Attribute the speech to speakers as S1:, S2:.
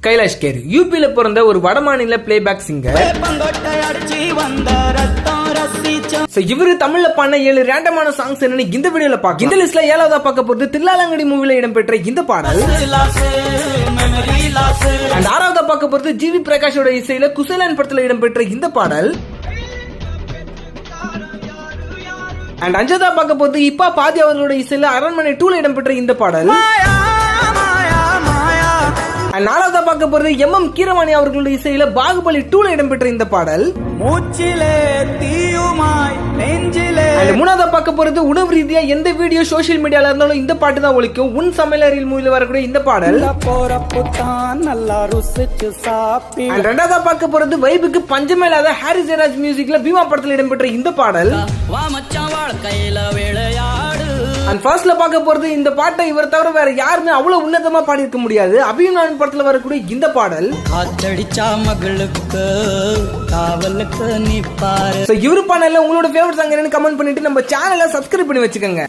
S1: Kailash care யூபியில பிறந்த ஒரு வடமாநில பிளேபேக் சிங்கர். இவரு தமிழ்ல பாடின 7 ரேண்டமான சாங்ஸ் என்னன்னு இந்த வீடியோல பார்க்கலாம். இந்த லிஸ்ட்ல 7ஆவதா பார்க்க போறது தில்லாலங்கடி மூவில இடம்பெற்ற இந்த பாடல். அண்ட் 6ஆவதா பார்க்க போறது ஜிவி பிரகாஷோட இசையில குசேலன் படத்துல இடம்பெற்ற இந்த பாடல். அண்ட் 5ஆவதா பார்க்க போறது இப்பா பாதி அவர்களோட இசையில அரண்மனை 2ல இடம்பெற்ற இந்த பாடல். 4ஆவதா பார்க்க போறது MM கீரவாணி அவர்களுடைய இசையில பாகுபலி 2ல இடம்பெற்ற இந்த பாடல். 3ஆவதா பார்க்க போறது உணவு ரீதியா எந்த வீடியோ சோசியல் மீடியால இருந்தாலும் இந்த பாட்டு தான் ஒலிக்கும். உன் சமையலறையில் மூவில வரக்கூடிய இந்த பாடல். 2ஆவதா பார்க்க போறது வைபுக்கு பஞ்சமேலாத ஹாரி ஜெயராஜ் மியூசிக்ல பீமா படத்துல இடம்பெற்ற இந்த பாடல். அண்ட் ஃபர்ஸ்ட்ல பார்க்க போறது இந்த பாட்டை இவர் தவிர வேற யாருமே அவ்வளவு உன்னதமா பாடி இருக்க முடியாது. அபிமன்யு படத்துல வரக்கூடிய இந்த பாடல். இவரு பாடல உங்களோட ஃபேவரட் சாங் என்னன்னு கமெண்ட் பண்ணிட்டு நம்ம சேனலை சப்ஸ்கிரைப் பண்ணி வச்சுக்கோங்க.